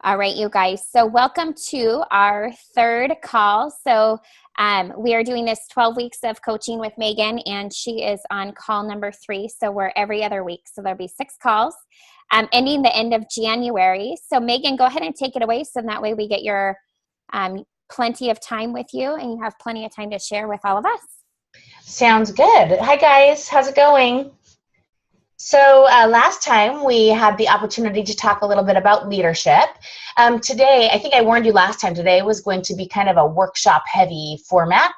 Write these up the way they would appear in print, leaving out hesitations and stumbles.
All right, you guys. So welcome to our third call. We are doing this 12 weeks of coaching with Megan, and she is on call number 3. So we're every other week. So there'll be 6 calls, ending the end of January. So Megan, go ahead and take it away. So that way we get your plenty of time with you, and you have plenty of time to share with all of us. Sounds good. Hi, guys. How's it going? So last time we had the opportunity to talk a little bit about leadership. Today, I think I warned you last time, today was going to be kind of a workshop-heavy format.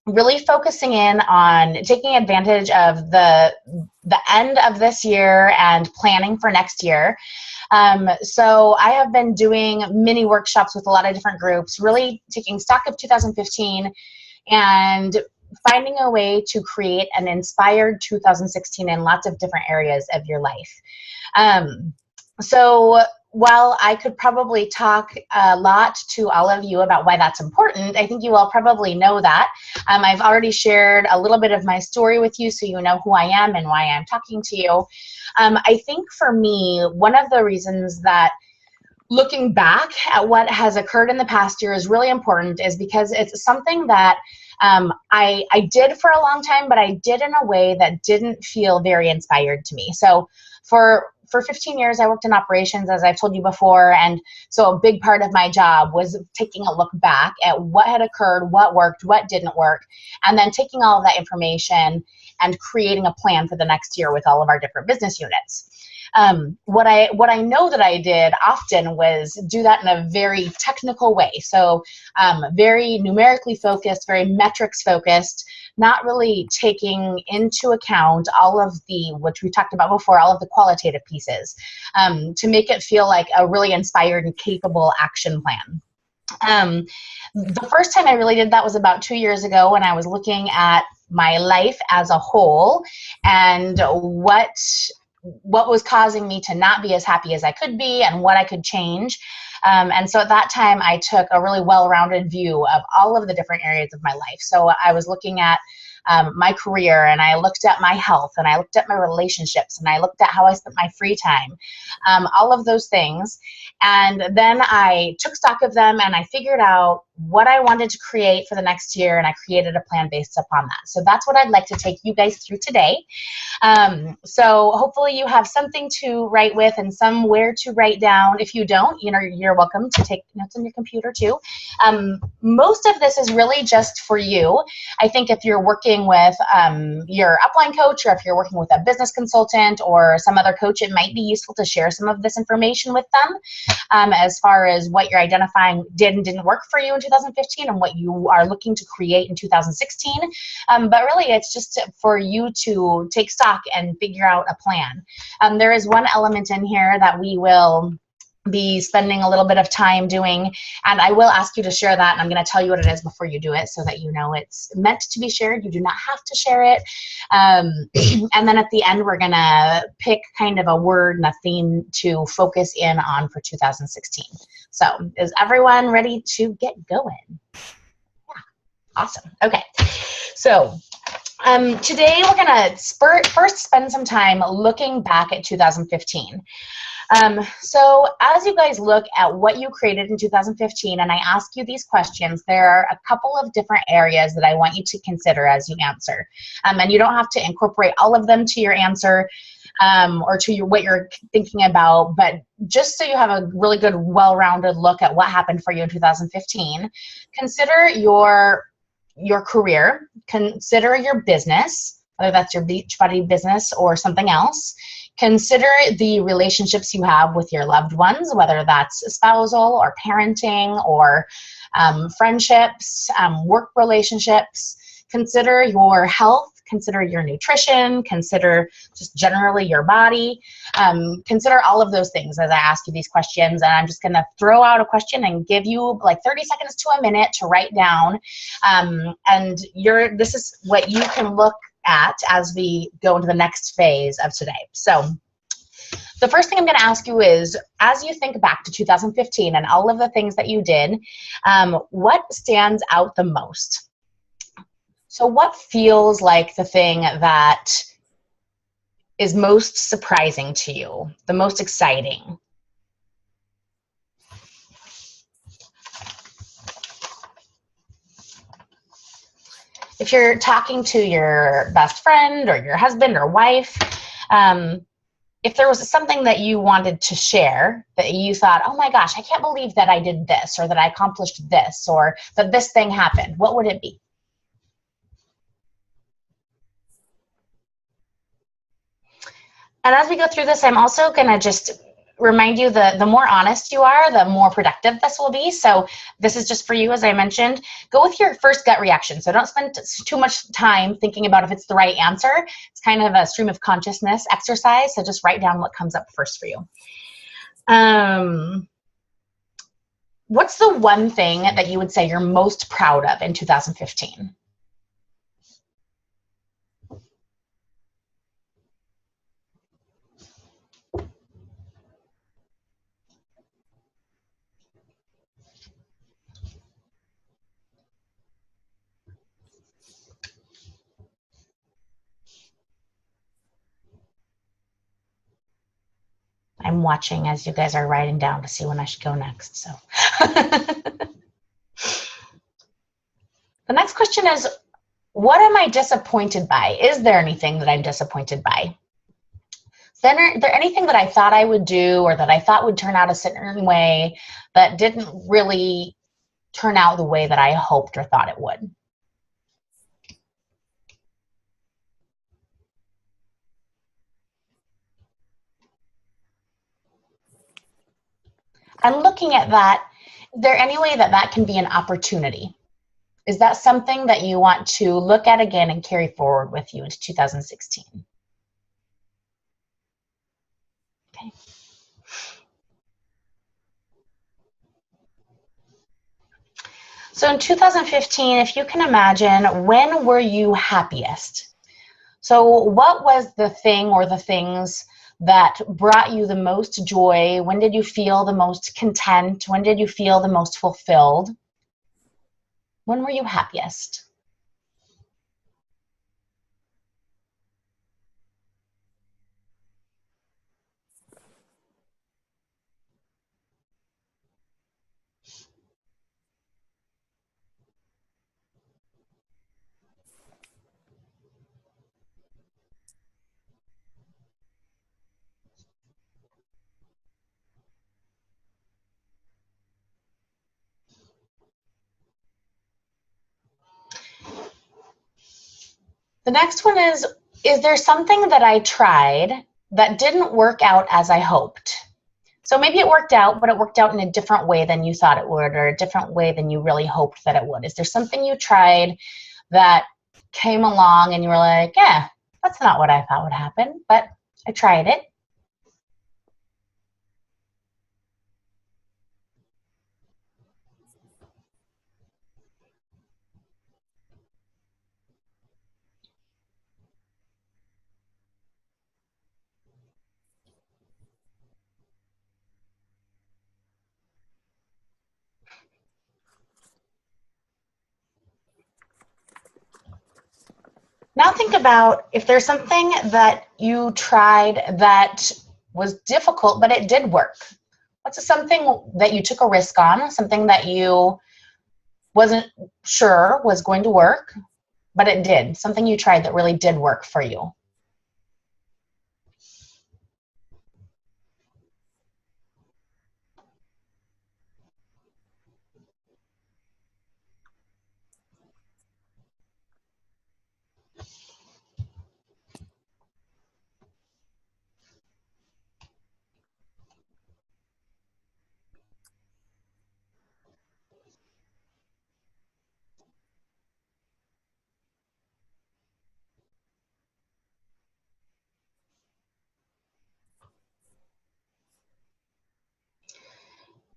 Really focusing in on taking advantage of the end of this year and planning for next year. So I have been doing mini workshops with a lot of different groups, really taking stock of 2015 and finding a way to create an inspired 2016 in lots of different areas of your life. So while I could probably talk a lot to all of you about why that's important, I think you all probably know that. I've already shared a little bit of my story with you, so you know who I am and why I'm talking to you. I think for me, one of the reasons that looking back at what has occurred in the past year is really important is because it's something that I did for a long time, but I did in a way that didn't feel very inspired to me. So for 15 years, I worked in operations, as I've told you before, and so a big part of my job was taking a look back at what had occurred, what worked, what didn't work, and then taking all of that information and creating a plan for the next year with all of our different business units. What I know that I did often was do that in a very technical way. So very numerically focused, very metrics focused, not really taking into account all of which we talked about before, all of the qualitative pieces, to make it feel like a really inspired and capable action plan. The first time I really did that was about 2 years ago when I was looking at my life as a whole and what was causing me to not be as happy as I could be and what I could change. And so at that time, I took a really well-rounded view of all of the different areas of my life. So I was looking at my career, and I looked at my health, and I looked at my relationships, and I looked at how I spent my free time, all of those things. And then I took stock of them, and I figured out what I wanted to create for the next year, and I created a plan based upon that. So that's what I'd like to take you guys through today. So hopefully you have something to write with and somewhere to write down. If you don't, you're welcome to take notes on your computer too. Most of this is really just for you. I think if you're working with your upline coach, or if you're working with a business consultant or some other coach, it might be useful to share some of this information with them as far as what you're identifying did and didn't work for you in 2015 and what you are looking to create in 2016. But really, it's just for you to take stock and figure out a plan. There is one element in here that we will be spending a little bit of time doing, and I will ask you to share that, and I'm going to tell you what it is before you do it so that you know it's meant to be shared. You do not have to share it. And then at the end, we're going to pick kind of a word and a theme to focus in on for 2016. So is everyone ready to get going? Yeah, awesome. Okay, so today we're going to first spend some time looking back at 2015. So as you guys look at what you created in 2015, and I ask you these questions, there are a couple of different areas that I want you to consider as you answer. And you don't have to incorporate all of them to your answer or to what you're thinking about, but just so you have a really good, well-rounded look at what happened for you in 2015, consider your career, consider your business, whether that's your Beachbody business or something else. Consider the relationships you have with your loved ones, whether that's spousal or parenting or friendships, work relationships. Consider your health, consider your nutrition, consider just generally your body. Consider all of those things as I ask you these questions, and I'm just going to throw out a question and give you like 30 seconds to a minute to write down. And this is what you can look at as we go into the next phase of today. So the first thing I'm going to ask you is, as you think back to 2015 and all of the things that you did, what stands out the most? So what feels like the thing that is most surprising to you, the most exciting? if you're talking to your best friend or your husband or wife, if there was something that you wanted to share that you thought, oh my gosh, I can't believe that I did this, or that I accomplished this, or that this thing happened, what would it be? And as we go through this, I'm also going to just remind you the more honest you are, the more productive this will be. So this is just for you, as I mentioned. Go with your first gut reaction. So don't spend too much time thinking about if it's the right answer. It's kind of a stream of consciousness exercise. So just write down what comes up first for you. What's the one thing that you would say you're most proud of in 2015? I'm watching as you guys are writing down to see when I should go next. So the next question is, what am I disappointed by? Is there anything that I'm disappointed by? Is there anything that I thought I would do or that I thought would turn out a certain way that didn't really turn out the way that I hoped or thought it would? And looking at that, is there any way that that can be an opportunity? Is that something that you want to look at again and carry forward with you into 2016? Okay. So in 2015, if you can imagine, when were you happiest? So what was the thing or the things that brought you the most joy? When did you feel the most content? When did you feel the most fulfilled? When were you happiest? The next one is there something that I tried that didn't work out as I hoped? So maybe it worked out, but it worked out in a different way than you thought it would, or a different way than you really hoped that it would. Is there something you tried that came along and you were like, yeah, that's not what I thought would happen, but I tried it? Now think about if there's something that you tried that was difficult, but it did work. What's something that you took a risk on, something that you wasn't sure was going to work, but it did, something you tried that really did work for you?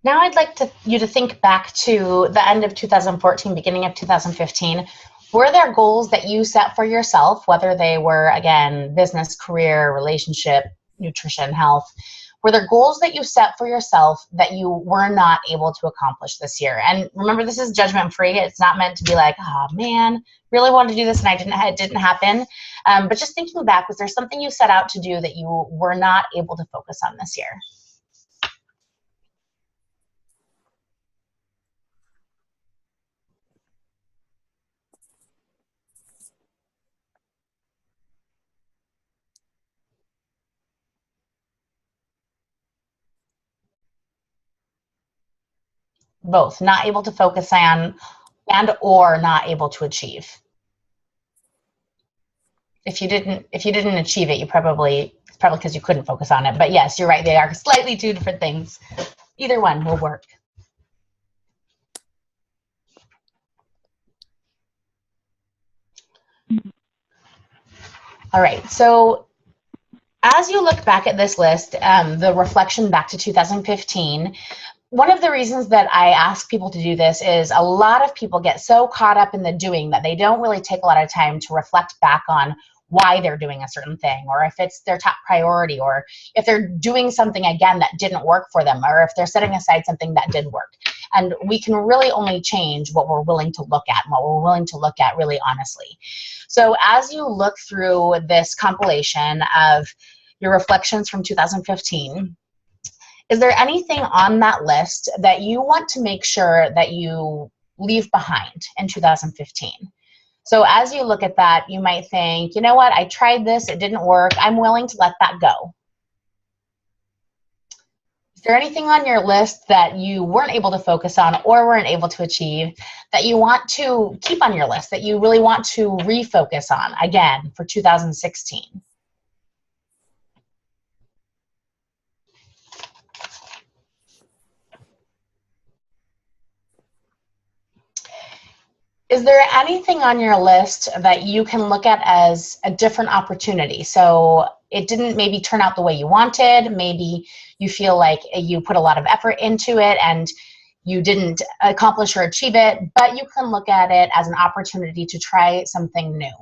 Now I'd like you to think back to the end of 2014, beginning of 2015. Were there goals that you set for yourself, whether they were, again, business, career, relationship, nutrition, health? Were there goals that you set for yourself that you were not able to accomplish this year? And remember, this is judgment-free. It's not meant to be like, oh man, really wanted to do this and it didn't happen. But just thinking back, was there something you set out to do that you were not able to focus on this year? Both. Not able to focus on and or not able to achieve. If you didn't achieve it, it's probably because you couldn't focus on it. But yes, you're right. They are slightly two different things. Either one will work. All right. So as you look back at this list, the reflection back to 2015, one of the reasons that I ask people to do this is a lot of people get so caught up in the doing that they don't really take a lot of time to reflect back on why they're doing a certain thing, or if it's their top priority, or if they're doing something again that didn't work for them, or if they're setting aside something that did work. And we can really only change what we're willing to look at, and what we're willing to look at really honestly. So as you look through this compilation of your reflections from 2015, is there anything on that list that you want to make sure that you leave behind in 2015? So as you look at that, you might think, you know what, I tried this, it didn't work, I'm willing to let that go. Is there anything on your list that you weren't able to focus on or weren't able to achieve that you want to keep on your list, that you really want to refocus on again for 2016? Is there anything on your list that you can look at as a different opportunity? So it didn't maybe turn out the way you wanted. Maybe you feel like you put a lot of effort into it and you didn't accomplish or achieve it, but you can look at it as an opportunity to try something new.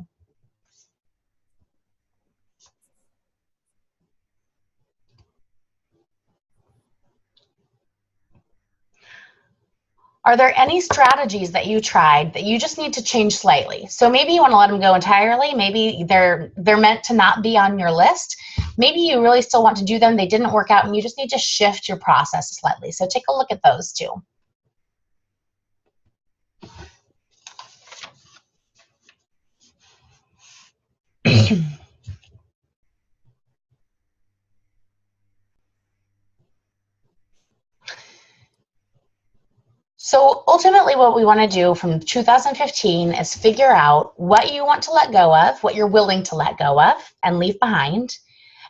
Are there any strategies that you tried that you just need to change slightly? So maybe you want to let them go entirely. Maybe they're meant to not be on your list. Maybe you really still want to do them. They didn't work out and you just need to shift your process slightly. So take a look at those too. So ultimately what we want to do from 2015 is figure out what you want to let go of, what you're willing to let go of and leave behind,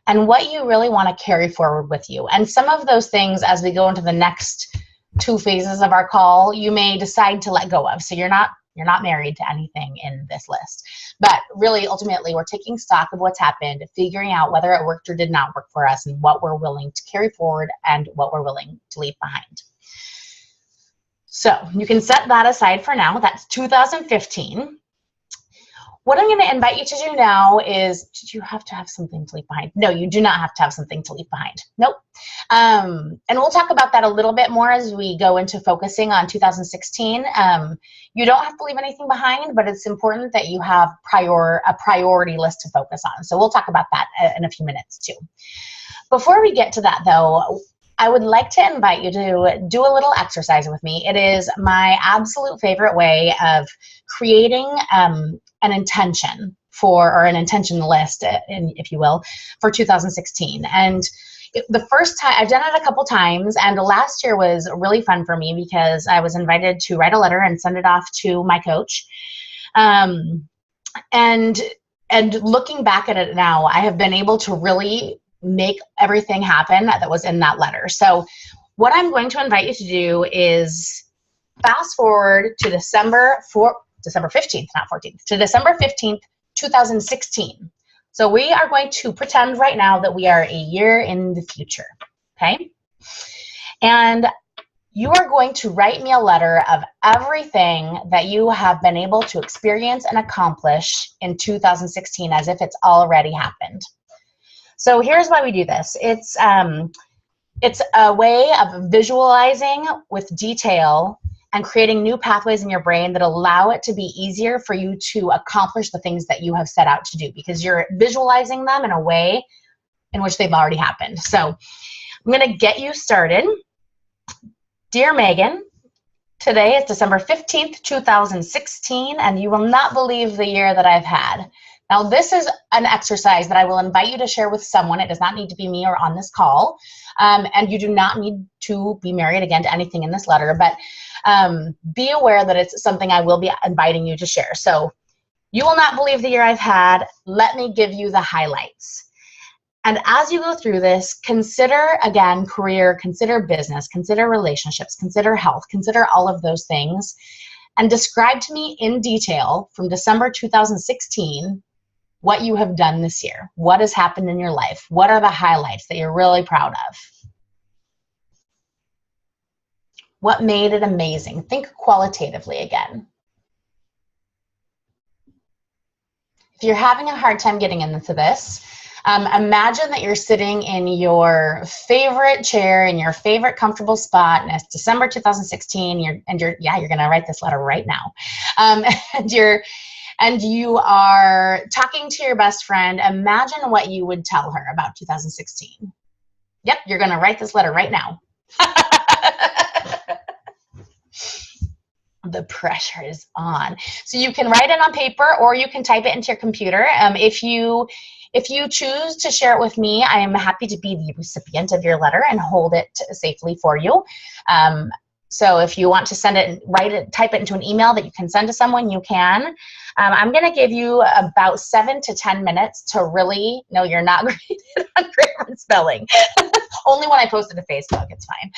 and what you really want to carry forward with you. And some of those things, as we go into the next two phases of our call, you may decide to let go of. So you're not married to anything in this list. But really, ultimately, we're taking stock of what's happened, figuring out whether it worked or did not work for us, and what we're willing to carry forward and what we're willing to leave behind. So you can set that aside for now. That's 2015. What I'm going to invite you to do now is, did you have to have something to leave behind? No, you do not have to have something to leave behind. Nope. And we'll talk about that a little bit more as we go into focusing on 2016. You don't have to leave anything behind, but it's important that you have a priority list to focus on. So we'll talk about that in a few minutes too. Before we get to that though, I would like to invite you to do a little exercise with me. It is my absolute favorite way of creating an intention or an intention list, if you will, for 2016. And the first time, I've done it a couple times, and last year was really fun for me because I was invited to write a letter and send it off to my coach. And looking back at it now, I have been able to really make everything happen that was in that letter. So what I'm going to invite you to do is fast forward to December 15th, not 14th, to December 15th, 2016. So we are going to pretend right now that we are a year in the future, okay? And you are going to write me a letter of everything that you have been able to experience and accomplish in 2016 as if it's already happened. So here's why we do this. It's a way of visualizing with detail and creating new pathways in your brain that allow it to be easier for you to accomplish the things that you have set out to do, because you're visualizing them in a way in which they've already happened. So I'm going to get you started. Dear Megan, today is December 15th, 2016, and you will not believe the year that I've had. Now, this is an exercise that I will invite you to share with someone. It does not need to be me or on this call. And you do not need to be married, again, to anything in this letter, but be aware that it's something I will be inviting you to share. So, you will not believe the year I've had. Let me give you the highlights. And as you go through this, consider, again, career, consider business, consider relationships, consider health, consider all of those things, and describe to me in detail from December 2016 what you have done this year. What has happened in your life? What are the highlights that you're really proud of? What made it amazing? Think qualitatively again. If you're having a hard time getting into this, imagine that you're sitting in your favorite chair in your favorite comfortable spot, and it's December 2016. You're going to write this letter right now, and you are talking to your best friend. Imagine what you would tell her about 2016. Yep, you're going to write this letter right now. The pressure is on. So you can write it on paper or you can type it into your computer. If you choose to share it with me, I am happy to be the recipient of your letter and hold it safely for you. So if you want to send it, type it into an email that you can send to someone, you can. I'm going to give you about 7 to 10 minutes to really, no, you're not great on grammar and spelling. Only when I post it to Facebook, it's fine.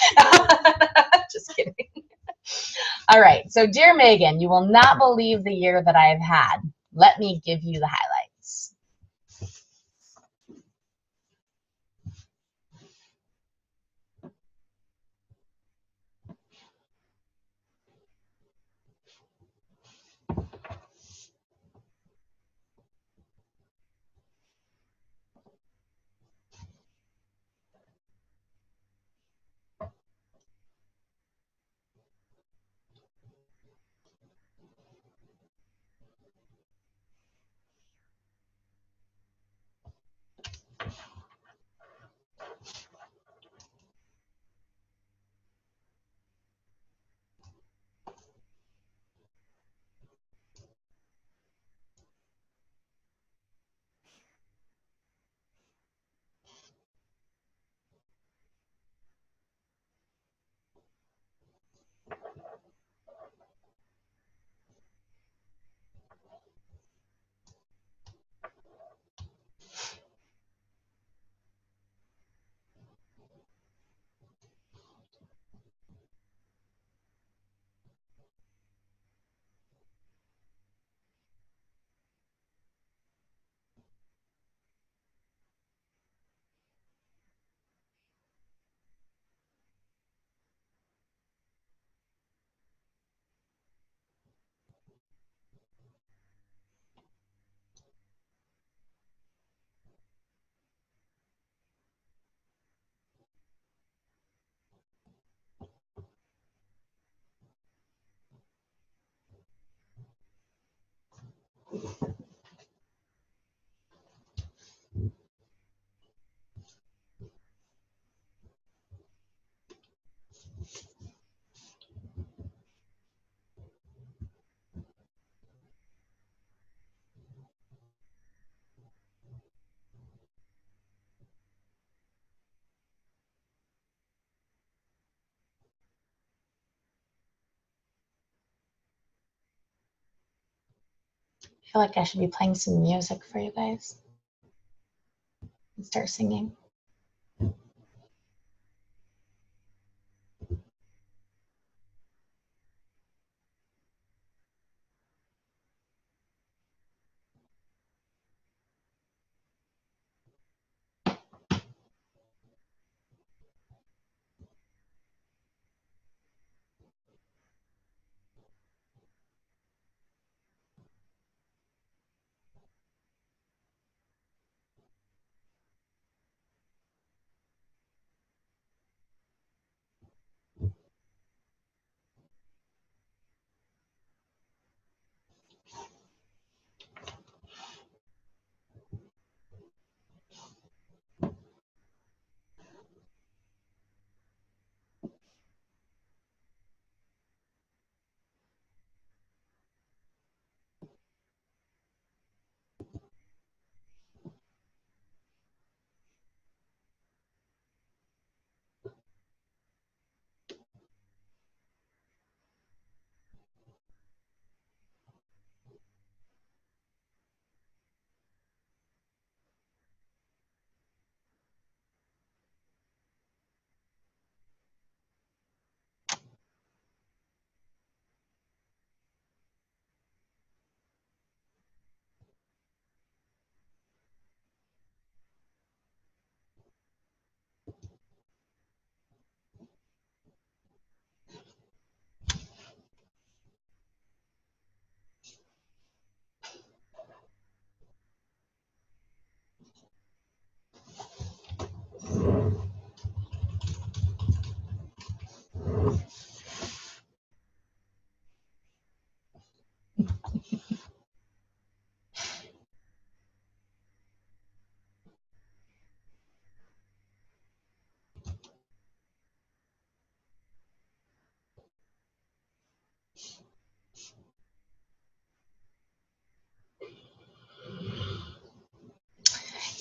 Just kidding. All right, so dear Megan, you will not believe the year that I've had. Let me give you the highlights. I feel like I should be playing some music for you guys and start singing.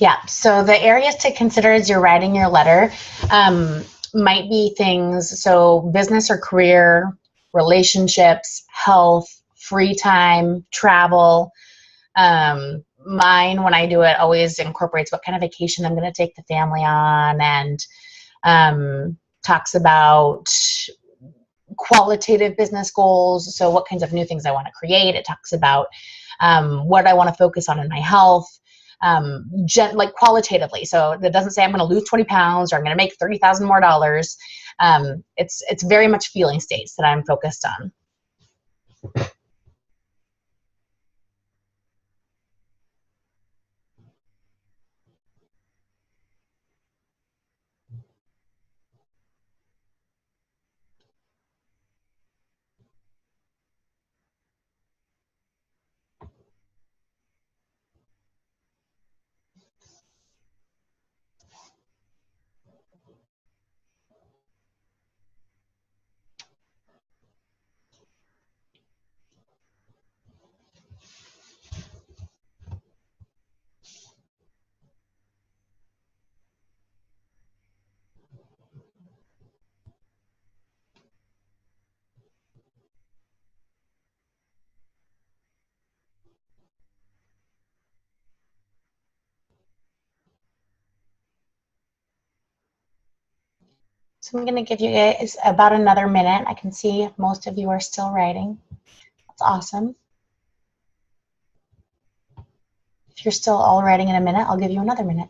Yeah, so the areas to consider as you're writing your letter might be things, so business or career, relationships, health, free time, travel. Mine, when I do it, always incorporates what kind of vacation I'm going to take the family on, and talks about qualitative business goals. So what kinds of new things I want to create. It talks about what I want to focus on in my health, like qualitatively. So it doesn't say I'm going to lose 20 pounds or I'm going to make $30,000 more dollars. It's very much feeling states that I'm focused on. So I'm going to give you guys about another minute. I can see most of you are still writing. That's awesome. If you're still all writing in a minute, I'll give you another minute.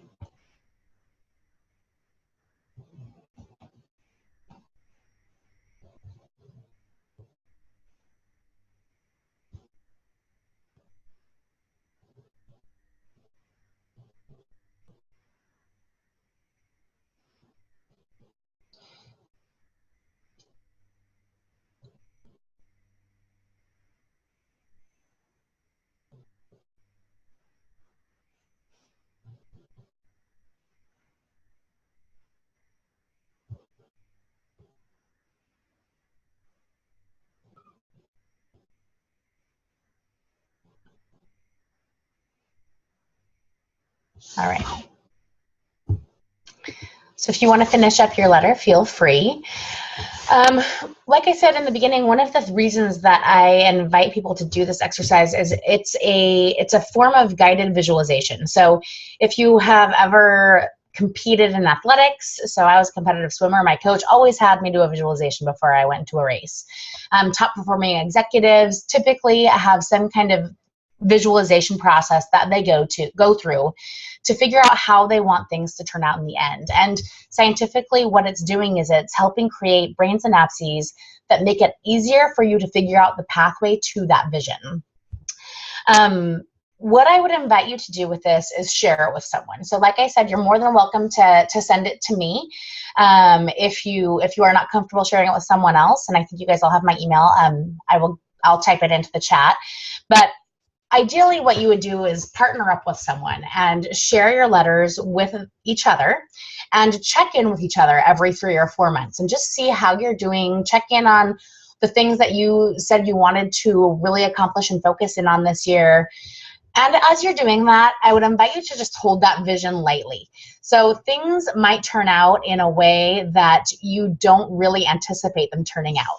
All right. So if you want to finish up your letter, feel free. Like I said in the beginning, one of the reasons that I invite people to do this exercise is it's a form of guided visualization. So if you have ever competed in athletics, so I was a competitive swimmer, my coach always had me do a visualization before I went to a race. Top performing executives typically have some kind of visualization process that they go through to figure out how they want things to turn out in the end. And scientifically, what it's doing is it's helping create brain synapses that make it easier for you to figure out the pathway to that vision. What I would invite you to do with this is share it with someone. So like I said, you're more than welcome to send it to me. If you are not comfortable sharing it with someone else, and I think you guys all have my email, I'll type it into the chat. But ideally, what you would do is partner up with someone and share your letters with each other and check in with each other every 3 or 4 months and just see how you're doing. Check in on the things that you said you wanted to really accomplish and focus in on this year. And as you're doing that, I would invite you to just hold that vision lightly. So things might turn out in a way that you don't really anticipate them turning out.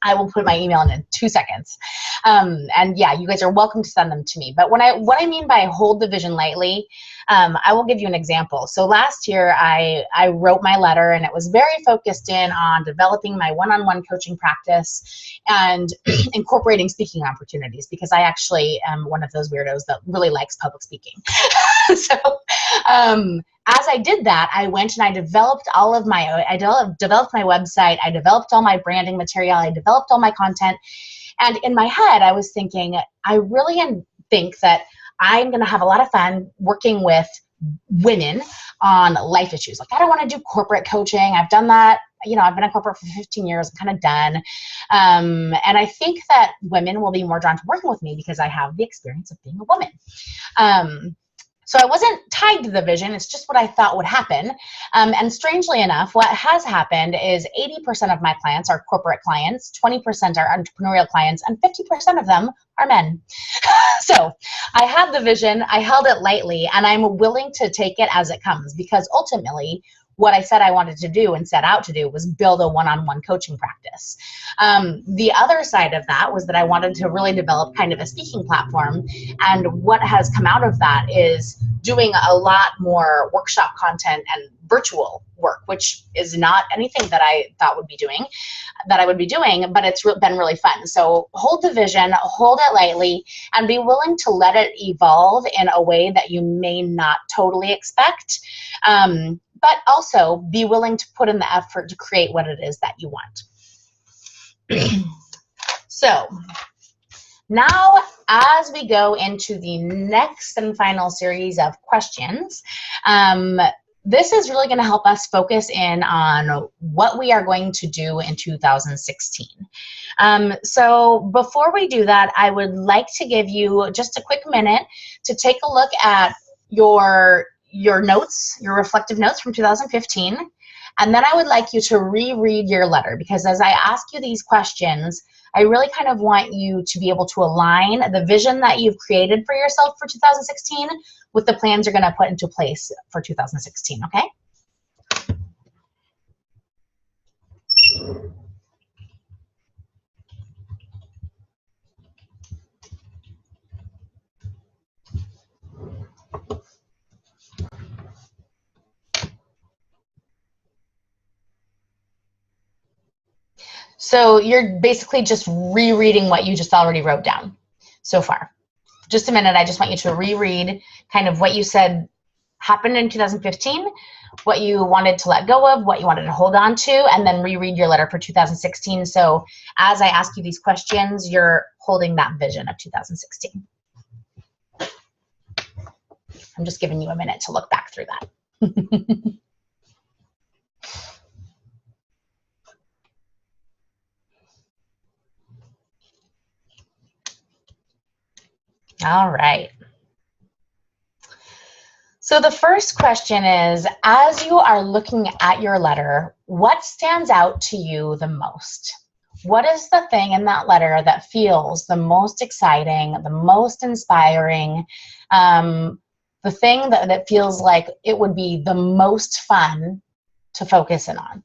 I will put my email in 2 seconds. And yeah, you guys are welcome to send them to me. But what I mean by hold the vision lightly, I will give you an example. So last year I wrote my letter, and it was very focused in on developing my one-on-one coaching practice and incorporating speaking opportunities, because I actually am one of those weirdos that really likes public speaking. So as I did that, I went and I developed developed my website. I developed all my branding material. I developed all my content. And in my head, I was thinking, I really think that I'm going to have a lot of fun working with women on life issues. Like, I don't want to do corporate coaching. I've done that. I've been in corporate for 15 years. I'm kind of done. And I think that women will be more drawn to working with me because I have the experience of being a woman. So I wasn't tied to the vision. It's just what I thought would happen. And strangely enough, what has happened is 80% of my clients are corporate clients, 20% are entrepreneurial clients, and 50% of them are men. So I had the vision, I held it lightly, and I'm willing to take it as it comes, because ultimately what I said I wanted to do and set out to do was build a one-on-one coaching practice. The other side of that was that I wanted to really develop kind of a speaking platform. And what has come out of that is doing a lot more workshop content and virtual work, which is not anything that I thought would be doing, but it's been really fun. So hold the vision, hold it lightly, and be willing to let it evolve in a way that you may not totally expect. But also be willing to put in the effort to create what it is that you want. So now, as we go into the next and final series of questions, this is really going to help us focus in on what we are going to do in 2016. So before we do that, I would like to give you just a quick minute to take a look at your notes, your reflective notes from 2015. And then I would like you to reread your letter, because as I ask you these questions, I really kind of want you to be able to align the vision that you've created for yourself for 2016 with the plans you're going to put into place for 2016, okay? So you're basically just rereading what you just already wrote down so far. Just a minute, I just want you to reread kind of what you said happened in 2015, what you wanted to let go of, what you wanted to hold on to, and then reread your letter for 2016. So as I ask you these questions, you're holding that vision of 2016. I'm just giving you a minute to look back through that. All right. So the first question is, as you are looking at your letter, what stands out to you the most? What is the thing in that letter that feels the most exciting, the most inspiring, the thing that feels like it would be the most fun to focus in on?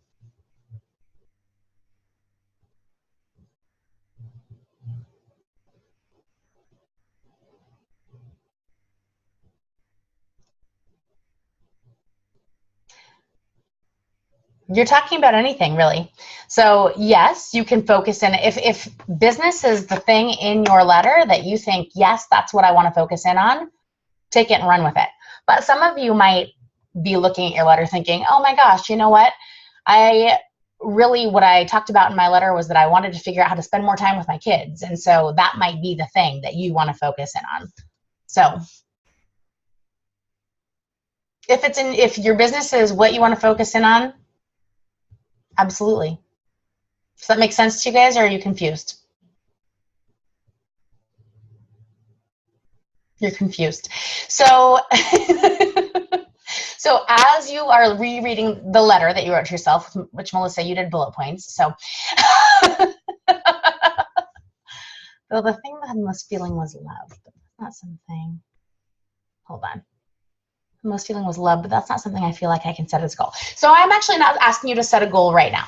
You're talking about anything, really. So yes, you can focus in. If business is the thing in your letter that you think, yes, that's what I want to focus in on, take it and run with it. But some of you might be looking at your letter thinking, oh my gosh, you know what? What I talked about in my letter was that I wanted to figure out how to spend more time with my kids. And so that might be the thing that you want to focus in on. So if your business is what you want to focus in on, absolutely. Does that make sense to you guys, or are you confused? You're confused. So, so as you are rereading the letter that you wrote to yourself, which Melissa, you did bullet points. So, though the thing that I was feeling was love, but that's not something. Hold on. The most feeling was love, but that's not something I feel like I can set as a goal. So I'm actually not asking you to set a goal right now.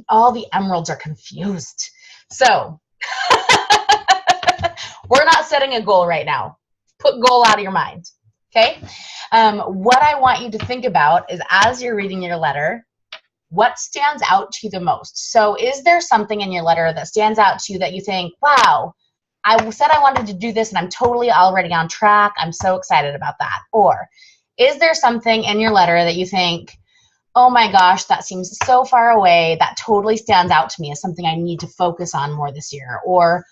All the emeralds are confused. So we're not setting a goal right now. Put goal out of your mind, okay? What I want you to think about is, as you're reading your letter, what stands out to you the most? So is there something in your letter that stands out to you that you think, wow, I said I wanted to do this and I'm totally already on track. I'm so excited about that. Or is there something in your letter that you think, oh my gosh, that seems so far away, that totally stands out to me as something I need to focus on more this year? Or,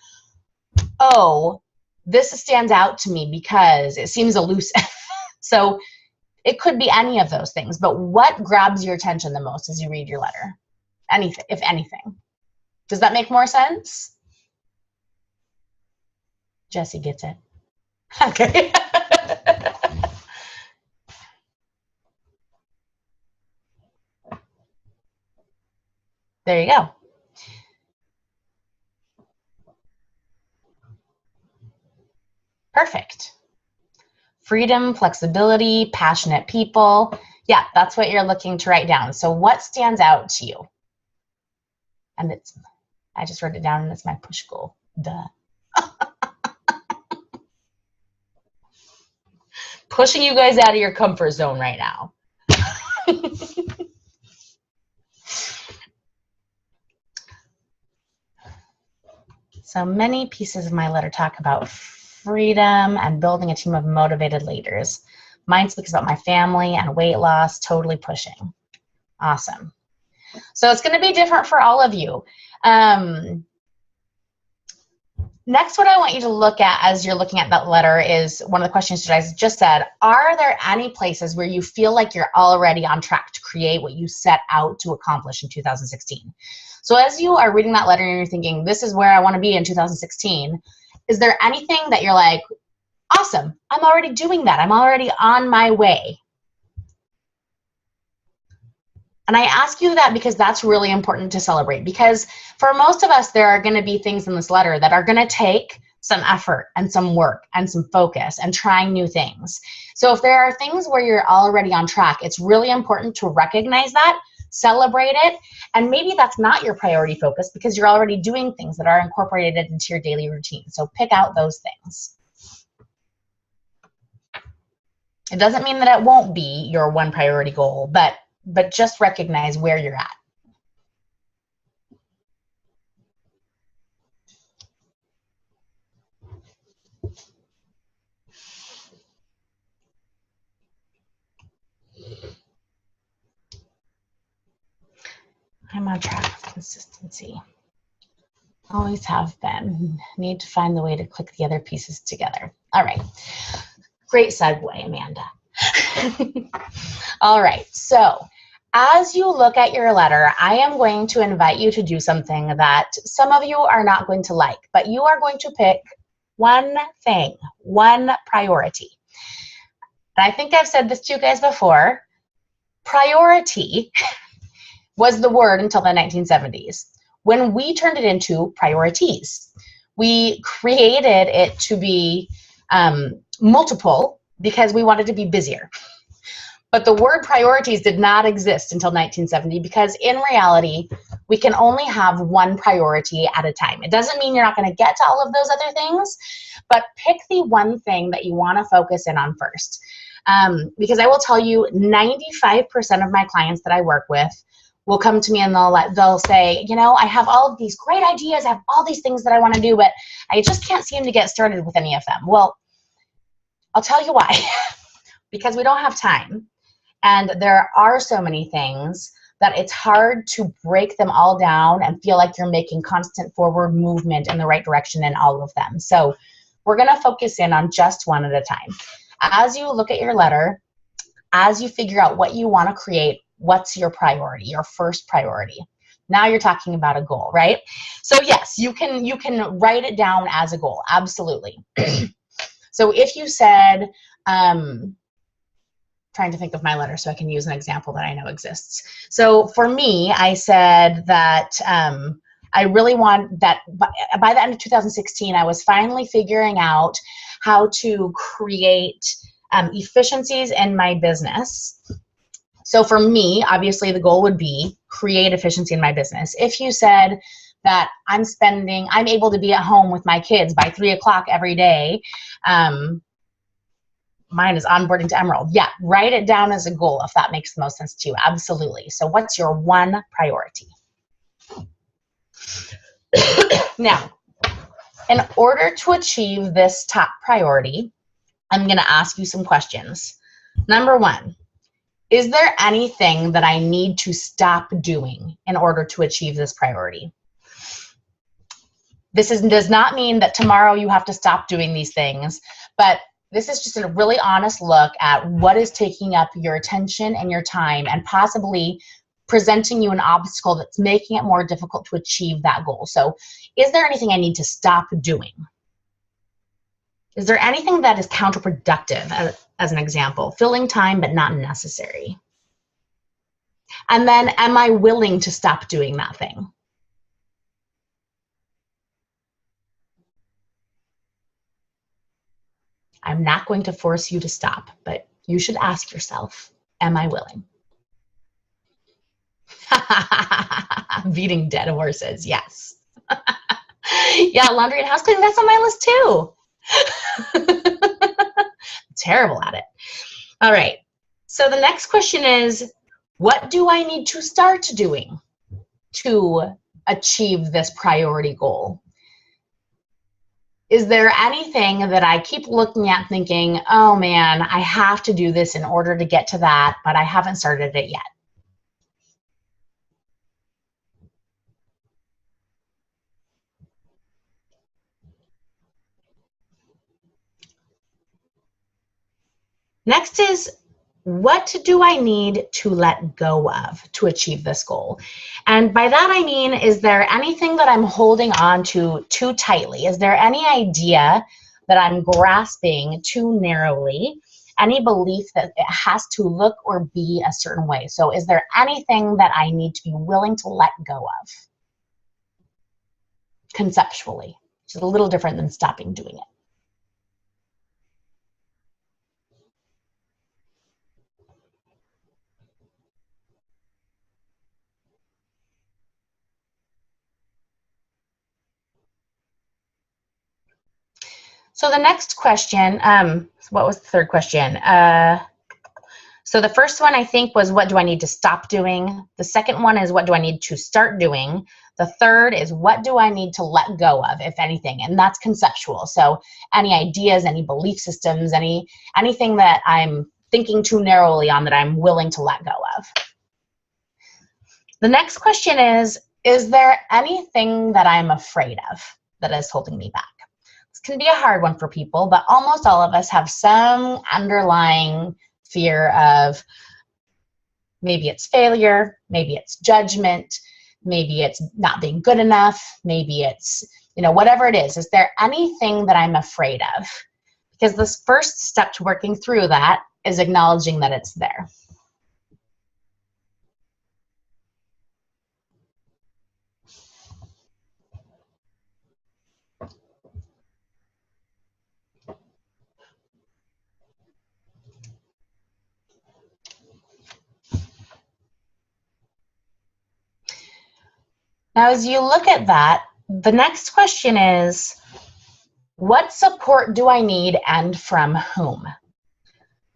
oh, this stands out to me because it seems elusive. So it could be any of those things, but what grabs your attention the most as you read your letter? Anything, if anything. Does that make more sense? Jesse gets it. Okay. There you go. Perfect. Freedom, flexibility, passionate people. Yeah, that's what you're looking to write down. So what stands out to you? And I just wrote it down and it's my push goal. Duh. Pushing you guys out of your comfort zone right now. So many pieces of my letter talk about freedom and building a team of motivated leaders. Mine speaks about my family and weight loss, totally pushing. Awesome. So it's going to be different for all of you. Next, what I want you to look at as you're looking at that letter is one of the questions that I just said. Are there any places where you feel like you're already on track to create what you set out to accomplish in 2016? So as you are reading that letter and you're thinking, this is where I want to be in 2016, is there anything that you're like, awesome, I'm already doing that. I'm already on my way. And I ask you that because that's really important to celebrate, because for most of us, there are going to be things in this letter that are going to take some effort and some work and some focus and trying new things. So if there are things where you're already on track, it's really important to recognize that, celebrate it, and maybe that's not your priority focus because you're already doing things that are incorporated into your daily routine. So pick out those things. It doesn't mean that it won't be your one priority goal, but just recognize where you're at. I'm on track with consistency. Always have been. Need to find the way to click the other pieces together. All right. Great segue, Amanda. All right. So as you look at your letter, I am going to invite you to do something that some of you are not going to like, but you are going to pick one thing, one priority. And I think I've said this to you guys before. Priority was the word until the 1970s, when we turned it into priorities. We created it to be multiple because we wanted to be busier. But the word priorities did not exist until 1970 because in reality, we can only have one priority at a time. It doesn't mean you're not going to get to all of those other things, but pick the one thing that you want to focus in on first. Because I will tell you, 95% of my clients that I work with will come to me and they'll say, you know, I have all of these great ideas, I have all these things that I want to do, but I just can't seem to get started with any of them. Well, I'll tell you why. Because we don't have time. And there are so many things that it's hard to break them all down and feel like you're making constant forward movement in the right direction in all of them. So we're going to focus in on just one at a time. As you look at your letter, as you figure out what you want to create, what's your priority, your first priority? Now you're talking about a goal, right? So yes, you can write it down as a goal, absolutely. So if you said, trying to think of my letter so I can use an example that I know exists. So for me, I said that I really want that by the end of 2016, I was finally figuring out how to create efficiencies in my business. So for me, obviously the goal would be create efficiency in my business. If you said that I'm able to be at home with my kids by 3 o'clock every day, mine is onboarding to Emerald. Yeah, write it down as a goal if that makes the most sense to you. Absolutely. So what's your one priority? Now, in order to achieve this top priority, I'm going to ask you some questions. Number one, is there anything that I need to stop doing in order to achieve this priority? This does not mean that tomorrow you have to stop doing these things, but this is just a really honest look at what is taking up your attention and your time and possibly presenting you an obstacle that's making it more difficult to achieve that goal. So is there anything I need to stop doing? Is there anything that is counterproductive, as an example, filling time but not necessary? And then, am I willing to stop doing that thing? I'm not going to force you to stop, but you should ask yourself, am I willing? Beating dead horses, yes. Yeah, laundry and house cleaning, that's on my list too. Terrible at it. All right. So the next question is, what do I need to start doing to achieve this priority goal? Is there anything that I keep looking at thinking, oh man, I have to do this in order to get to that, but I haven't started it yet? Next is, what do I need to let go of to achieve this goal? And by that I mean, is there anything that I'm holding on to too tightly? Is there any idea that I'm grasping too narrowly? Any belief that it has to look or be a certain way? So is there anything that I need to be willing to let go of conceptually, which is a little different than stopping doing it? So the next question, what was the third question? So the first one I think was, what do I need to stop doing? The second one is, what do I need to start doing? The third is, what do I need to let go of, if anything? And that's conceptual. So any ideas, any belief systems, anything that I'm thinking too narrowly on that I'm willing to let go of. The next question is there anything that I'm afraid of that is holding me back? This can be a hard one for people, but almost all of us have some underlying fear of, maybe it's failure, maybe it's judgment, maybe it's not being good enough, maybe it's, whatever it is. Is there anything that I'm afraid of? Because this first step to working through that is acknowledging that it's there. Now, as you look at that, the next question is, what support do I need and from whom?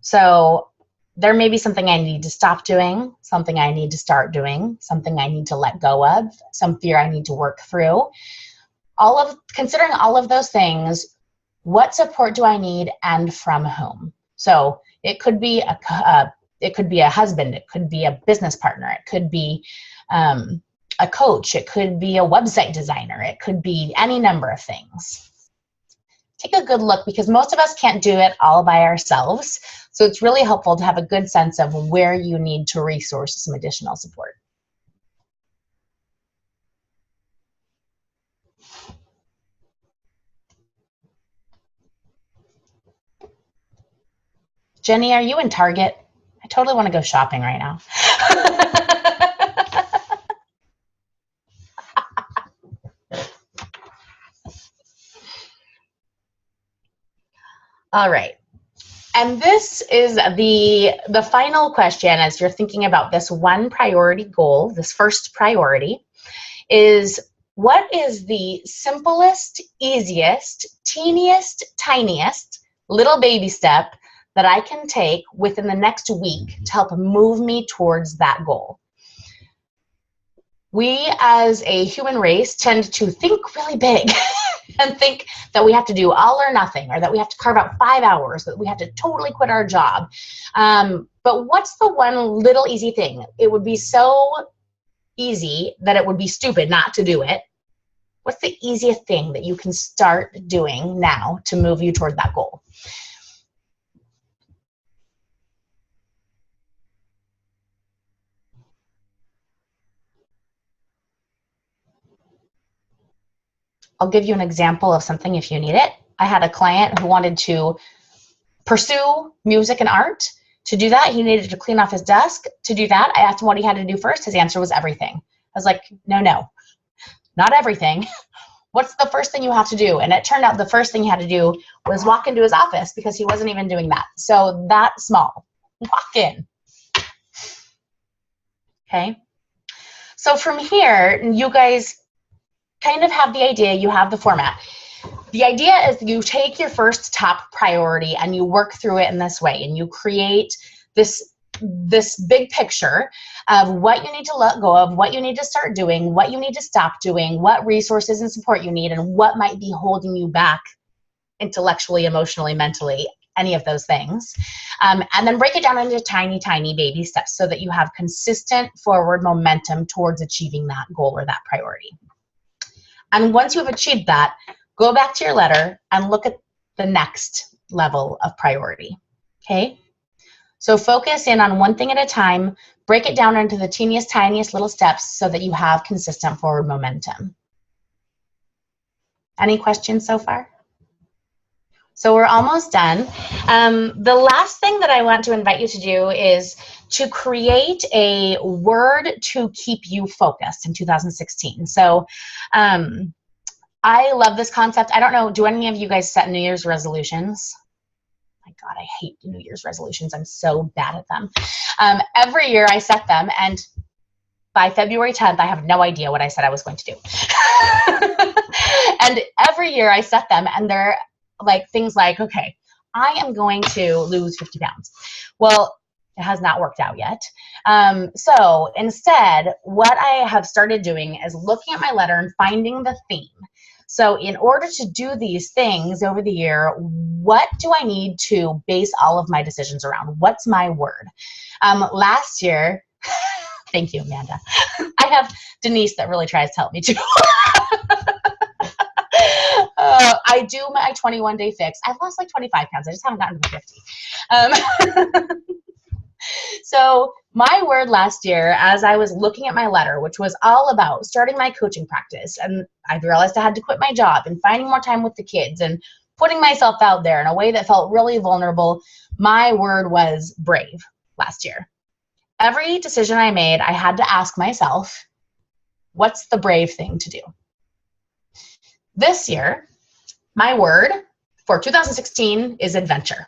So there may be something I need to stop doing, something I need to start doing, something I need to let go of, some fear I need to work through. Considering all of those things, what support do I need and from whom? So it could be a husband, it could be a business partner, it could be a coach, it could be a website designer, it could be any number of things. Take a good look, because most of us can't do it all by ourselves. So it's really helpful to have a good sense of where you need to resource some additional support. Jenny, are you in Target? I totally want to go shopping right now. All right. And this is the final question as you're thinking about this one priority goal, this first priority, is, what is the simplest, easiest, teeniest, tiniest little baby step that I can take within the next week to help move me towards that goal? We as a human race tend to think really big and think that we have to do all or nothing, or that we have to carve out 5 hours, that we have to totally quit our job. But what's the one little easy thing? It would be so easy that it would be stupid not to do it. What's the easiest thing that you can start doing now to move you toward that goal? I'll give you an example of something if you need it. I had a client who wanted to pursue music and art, To do that, he needed to clean off his desk. To do that, I asked him what he had to do first. His answer was everything. I was like, no, not everything. What's the first thing you have to do? And it turned out the first thing he had to do was walk into his office because he wasn't even doing that. So that small. Walk in. Okay. So from here, you guys kind of have the idea, you have the format. The idea is you take your first top priority and you work through it in this way, and you create this big picture of what you need to let go of, what you need to start doing, what you need to stop doing, what resources and support you need, and what might be holding you back intellectually, emotionally, mentally, any of those things. And then break it down into tiny, tiny baby steps so that you have consistent forward momentum towards achieving that goal or that priority. And once you have achieved that, go back to your letter and look at the next level of priority, okay? So focus in on one thing at a time, break it down into the teeniest, tiniest little steps so that you have consistent forward momentum. Any questions so far? So we're almost done. The last thing that I want to invite you to do is to create a word to keep you focused in 2016. So I love this concept. I don't know, do any of you guys set New Year's resolutions? My God, I hate New Year's resolutions. I'm so bad at them. Every year I set them, and by February 10th, I have no idea what I said I was going to do. And every year I set them, and they're like things like, okay, I am going to lose 50 pounds. Well, it has not worked out yet. So instead, what I have started doing is looking at my letter and finding the theme. So in order to do these things over the year, what do I need to base all of my decisions around? What's my word? Last year, thank you, Amanda. I have Denise that really tries to help me too. I do my 21-day fix. I've lost like 25 pounds. I just haven't gotten to 50. So my word last year, as I was looking at my letter, which was all about starting my coaching practice, and I realized I had to quit my job and finding more time with the kids and putting myself out there in a way that felt really vulnerable, my word was brave last year. Every decision I made, I had to ask myself, what's the brave thing to do? This year, my word for 2016 is adventure.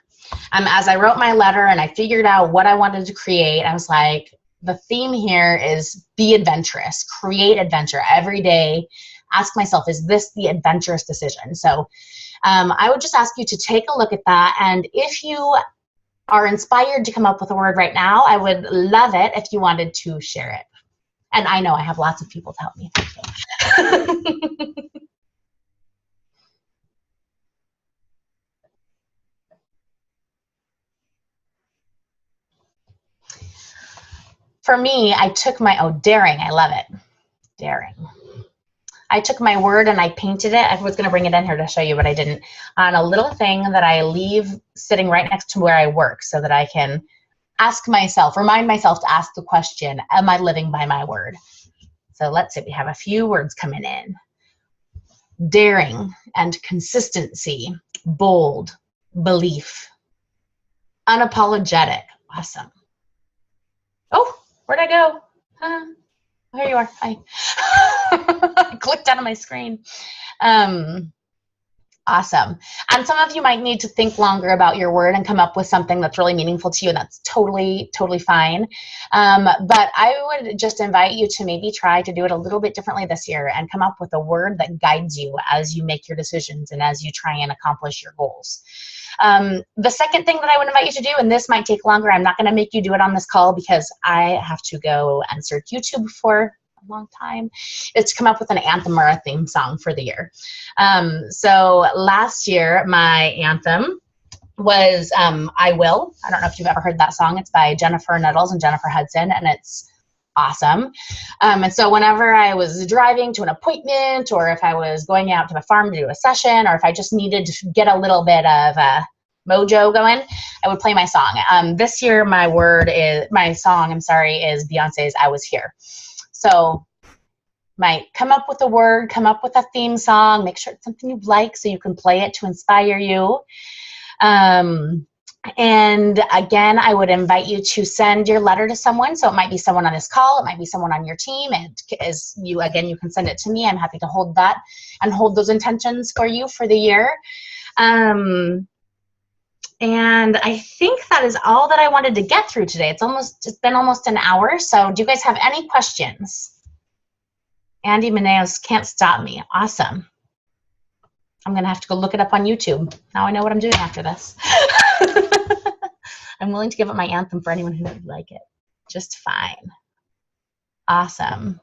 As I wrote my letter and I figured out what I wanted to create, I was like, the theme here is be adventurous, create adventure every day. Ask myself, is this the adventurous decision? So I would just ask you to take a look at that. And if you are inspired to come up with a word right now, I would love it if you wanted to share it. And I know I have lots of people to help me. Thank you. For me, I took my, daring, I love it. Daring. I took my word and I painted it. I was going to bring it in here to show you, but I didn't. On a little thing that I leave sitting right next to where I work so that I can ask myself, remind myself to ask the question, am I living by my word? So let's see, we have a few words coming in. Daring and consistency, bold, belief, unapologetic. Awesome. Oh, where'd I go? Here you are. Hi. I clicked out of my screen. Awesome. And some of you might need to think longer about your word and come up with something that's really meaningful to you, and that's totally, totally fine. But I would just invite you to maybe try to do it a little bit differently this year and come up with a word that guides you as you make your decisions and as you try and accomplish your goals. The second thing that I would invite you to do, and this might take longer, I'm not going to make you do it on this call because I have to go and search YouTube for a long time, is to come up with an anthem or a theme song for the year. So last year, my anthem was I Will. I don't know if you've ever heard that song. It's by Jennifer Nettles and Jennifer Hudson, and it's awesome. And so whenever I was driving to an appointment, or if I was going out to the farm to do a session, or if I just needed to get a little bit of mojo going, I would play my song. This year, my song is Beyonce's I Was Here. So might come up with a word, come up with a theme song, make sure it's something you like so you can play it to inspire you. And again, I would invite you to send your letter to someone. So it might be someone on this call, it might be someone on your team. And as you, again, you can send it to me. I'm happy to hold that and hold those intentions for you for the year. And I think that is all that I wanted to get through today. It's been almost an hour. So do you guys have any questions? Andy Maneos can't stop me. Awesome. I'm going to have to go look it up on YouTube. Now I know what I'm doing after this. I'm willing to give up my anthem for anyone who would like it. Just fine. Awesome.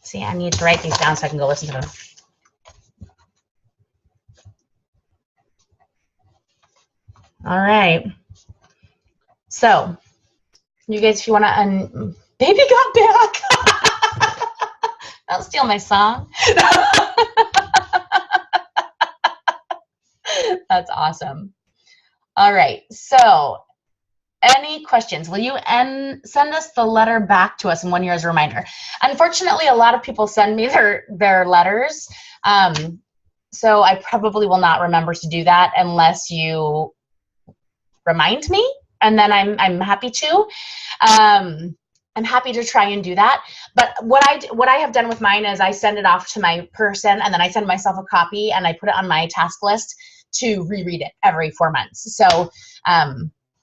See, I need to write these down so I can go listen to them. All right. So, you guys, if you want to, Baby got back. Don't steal my song. That's awesome. All right. So, any questions? Will you send us the letter back to us in 1 year as a reminder? Unfortunately, a lot of people send me their letters. So I probably will not remember to do that unless you remind me, and then I'm happy to. I'm happy to try and do that. But what I have done with mine is I send it off to my person, and then I send myself a copy, and I put it on my task list to reread it every 4 months. So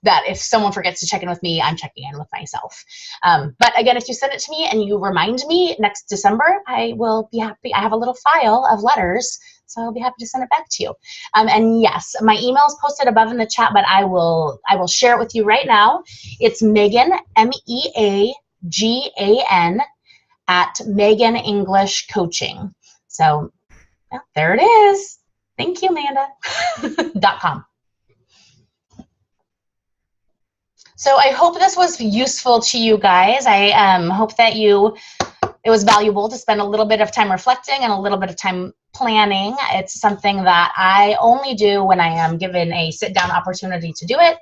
that if someone forgets to check in with me, I'm checking in with myself. But again, if you send it to me and you remind me next December, I will be happy. I have a little file of letters, so I'll be happy to send it back to you. And yes, my email is posted above in the chat, but I will share it with you right now. It's Megan, MEAGAN, at Megan English Coaching. So yeah, there it is. Thank you, Amanda. .com. So I hope this was useful to you guys. I hope that it was valuable to spend a little bit of time reflecting and a little bit of time planning. It's something that I only do when I am given a sit-down opportunity to do it.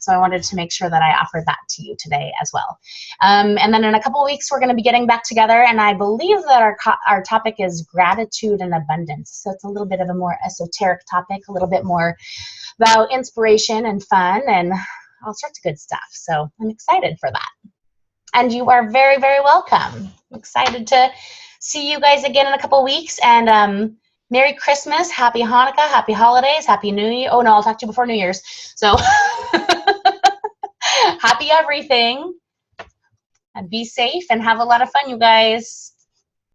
So I wanted to make sure that I offered that to you today as well. And then in a couple of weeks, we're going to be getting back together, and I believe that our topic is gratitude and abundance. So it's a little bit of a more esoteric topic, a little bit more about inspiration and fun and all sorts of good stuff. So I'm excited for that. And you are very, very welcome. I'm excited to see you guys again in a couple of weeks. And Merry Christmas, Happy Hanukkah, Happy Holidays, Happy New Year. Oh no, I'll talk to you before New Year's. So happy everything. And be safe and have a lot of fun, you guys.